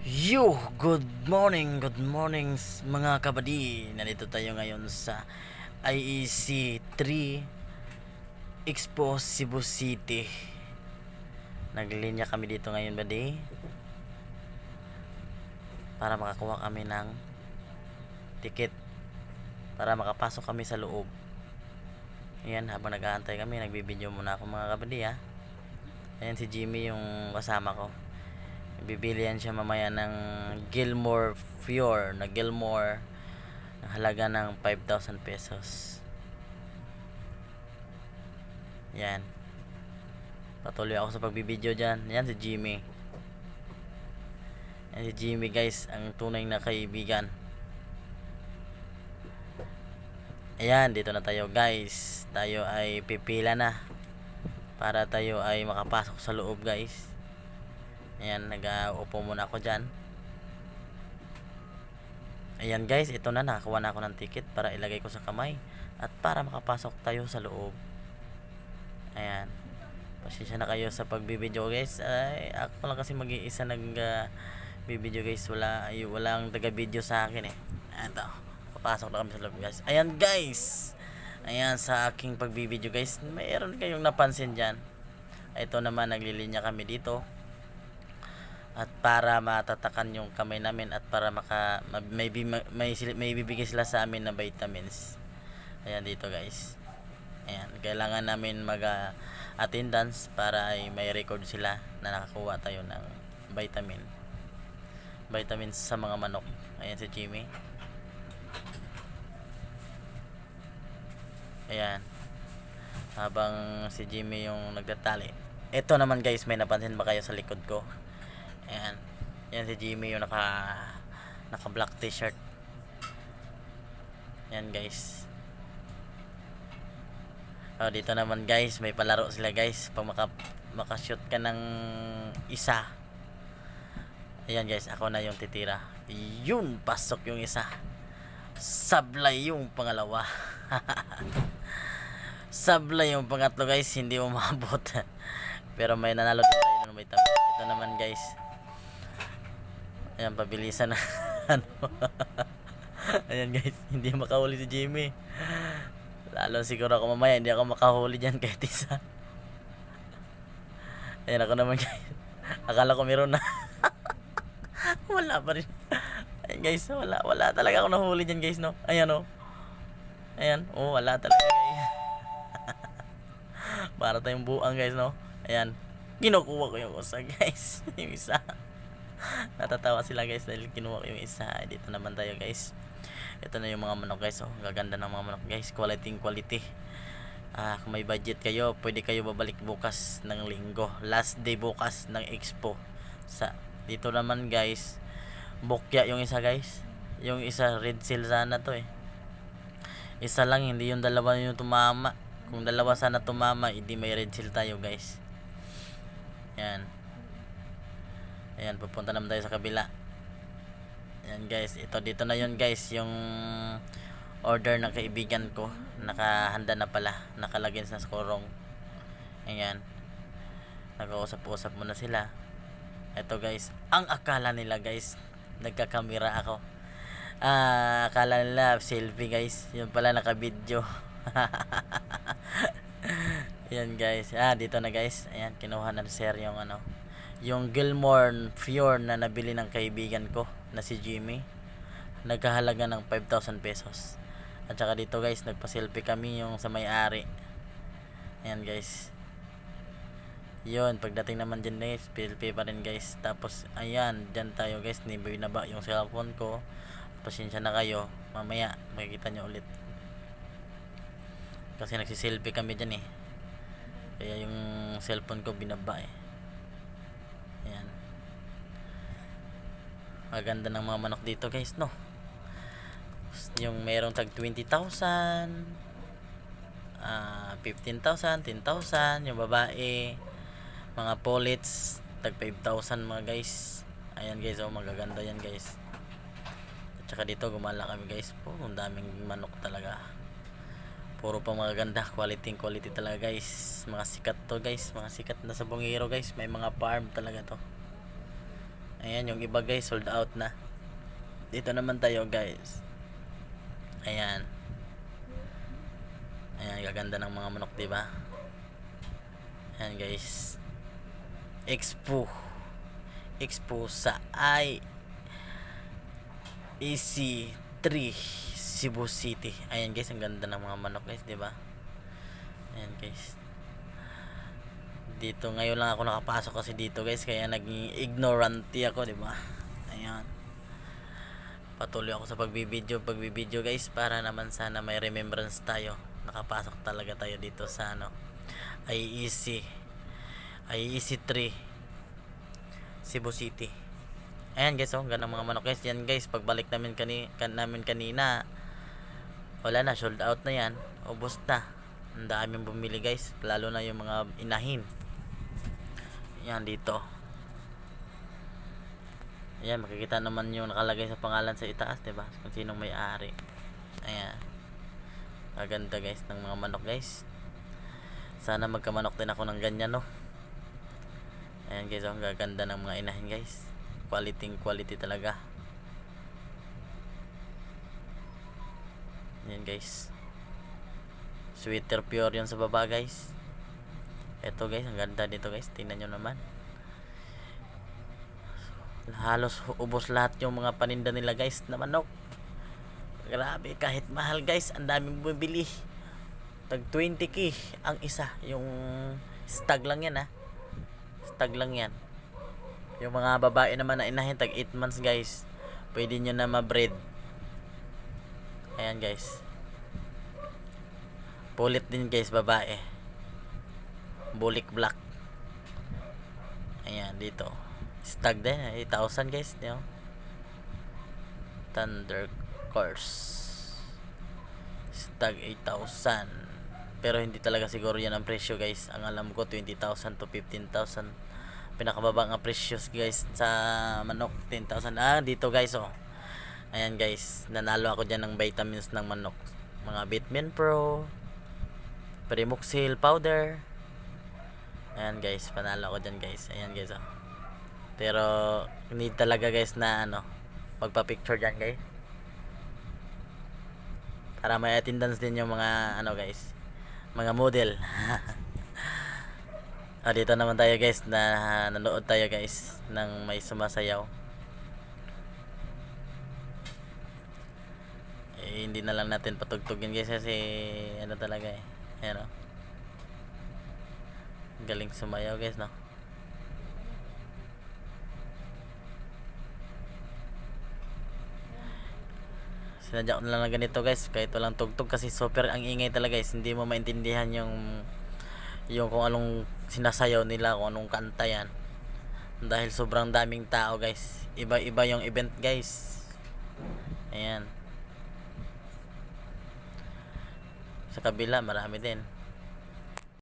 Good morning mga kabady. Nandito tayo ngayon sa IEC 3 Expo Cebu City. Naglinya kami dito ngayon badi para makakuha kami ng ticket para makapasok kami sa loob. Ayan, habang nag-aantay kami, nagbibideo muna ako mga kabady ha. Ayan si Jimmy yung kasama ko. Bibilihan siya mamaya ng Gilmore Fior na Gilmore ng halaga ng 5,000 pesos. Yan. Patuloy ako sa pagbibideo dyan. Yan si Jimmy. Yan si Jimmy guys, ang tunay na kaibigan. Ayan, dito na tayo guys. Tayo ay pipila na para tayo ay makapasok sa loob guys. Ayan, nag-uupo muna ako dyan. Ayan guys, ito na, nakakuha na ako ng ticket para ilagay ko sa kamay at para makapasok tayo sa loob. Ayan, pasensya na kayo sa pagbibideo guys. Ay, ako lang kasi mag-iisa bibideo guys. Walang taga-video sa akin eh. Ayan to, papasok na kami sa loob guys. Ayan guys, ayan sa aking pagbibideo guys, mayroon kayong napansin dyan. Ito naman, naglilinya kami dito at para matatakan yung kamay namin at para may bibigay sila sa amin na vitamins. Ayan dito guys. Ayan, kailangan namin attendance para ay may record sila na nakakuha tayo ng vitamins sa mga manok. Ayan si Jimmy. Ayan, habang si Jimmy yung nagtatali. Ito naman guys, may napansin ba kayo sa likod ko? Ayan, yan si Jimmy yung naka black t-shirt. Yan guys. Dito naman guys, may palaro sila guys. Pag makashoot ka ng isa, ayan guys, ako na yung titira. Yun, pasok yung isa. Sablay yung pangalawa. Sablay yung pangatlo guys, hindi umabot. Pero may nanalo din tayo ng vitamin. Ito naman guys, ayan, pabilisan na. Ayan guys, hindi makahuli si Jimmy. Lalo siguro ako mamaya, hindi ako makahuli dyan kahit isa. Ayan ako naman guys. Akala ko meron na. Wala pa rin. Ayan guys, wala talaga ako nahuli dyan guys, no. Ayan o. Ayan, wala talaga guys. Para tayong buang guys, no. Ayan, kinukuha ko yung isa guys. Yung isa. Natatawa sila guys dahil kinuha ko yung isa. Dito naman tayo guys. Ito na yung mga manok guys. Gaganda ng mga manok guys. Quality. Kung may budget kayo, pwede kayo babalik bukas ng linggo. Last day bukas ng expo. Dito naman guys, bukya yung isa guys. Yung isa red seal sana to eh. Isa lang, hindi yung dalawa yung tumama. Kung dalawa sana tumama, hindi may red seal tayo guys. Yan. Ayan, pupunta naman tayo sa kabila. Ayan guys, dito na yun guys, yung order ng kaibigan ko. Nakahanda na pala, nakalagay sa kurong. Ayan, nag-uusap-usap muna sila. Ito guys, ang akala nila guys, nagkakamera ako. Akala nila selfie guys, yun pala naka-video. Ayan guys, dito na guys. Ayan, kinuha na sir yung Gilmore Fior na nabili ng kaibigan ko na si Jimmy, nagkahalaga ng 5,000 pesos. At saka dito guys, nagpa-selfie kami yung sa may-ari. Ayan guys, yun, pagdating naman dyan guys, selfie pa rin guys. Tapos ayan, dyan tayo guys, binaba yung cellphone ko. Pasensya na kayo, mamaya makikita nyo ulit kasi nagsiselfie kami dyan eh, kaya yung cellphone ko binaba eh. Ayan, maganda ng mga manok dito guys, no. Yung merong tag 20,000, 15,000, 10,000. Yung babae, mga pullets, tag 5,000 mga guys. Ayan guys, magaganda yan guys. At saka dito gumala kami guys, ang daming manok talaga. Puro pa magaganda, quality talaga guys. Mga sikat to guys, mga sikat na sabongero guys. May mga farm talaga to. Ayan, yung iba guys, sold out na. Dito naman tayo guys. Ayan. Ayan, gaganda ng mga manok, diba? Ayan guys. Expo sa EC3 Cebu City. Ayan guys, ang ganda ng mga manok guys, diba? Ayan guys. Dito ngayon lang ako nakapasok kasi dito guys, kaya naging ignorante ako, diba? Ayan. Patuloy ako sa pagbibideo guys, para naman sana may remembrance tayo. Nakapasok talaga tayo dito sa IEC3 Cebu City. Ayan guys, ganang mga manok guys. Yan guys, pagbalik namin kanina, wala na, sold out na yan. Ubos na. Ang daming bumili guys, lalo na yung mga inahin. Yan dito. Ayan, makikita naman yung nakalagay sa pangalan sa itaas, diba? Kung sinong may-ari. Ayan. Maganda guys ng mga manok guys. Sana magkamanok din ako ng ganyan, no? Ayan guys, ang gaganda ng mga inahin guys. Quality talaga. Ayan guys. Sweater pure yun sa baba guys. Ito guys, ang ganda dito guys. Tingnan nyo naman. Halos ubos lahat yung mga paninda nila guys na manok. Grabe, kahit mahal guys, ang daming bumibili. Tag 20k ang isa. Yung stag lang yan, ha. Stag lang yan. Yung mga babae naman na inahin, tag 8 months guys. Pwede nyo na ma-breed. Ayan guys. Pulit din guys, babae. Bulik black. Ayan dito. Stag din, 8,000 guys, you know? Thunder Course. Stag 8,000. Pero hindi talaga siguro yan ang presyo guys. Ang alam ko 20,000 to 15,000. Pinakababa nga presyo guys sa manok, 10,000. Dito guys, oh. Ayan guys, nanalo ako dyan ng vitamins ng manok. Mga Bitmin Pro, Primoxil powder. Ayan guys, panalo ako dyan guys. Ayan guys, oh. Pero need talaga guys na magpa-picture dyan guys, para may attendance din yung mga guys, mga model. Dito naman tayo guys, na nanood tayo guys ng may sumasayaw. Hindi na lang natin patugtugin guys, kasi talaga ayan, galing sumayaw guys, no? Sinadya ko na lang ganito guys, kahit walang tugtog, kasi super ang ingay talaga guys. Hindi mo maintindihan yung kung anong sinasayaw nila, kung anong kanta yan, dahil sobrang daming tao guys. Iba yung event guys. Ayan. Sa kabila marami din.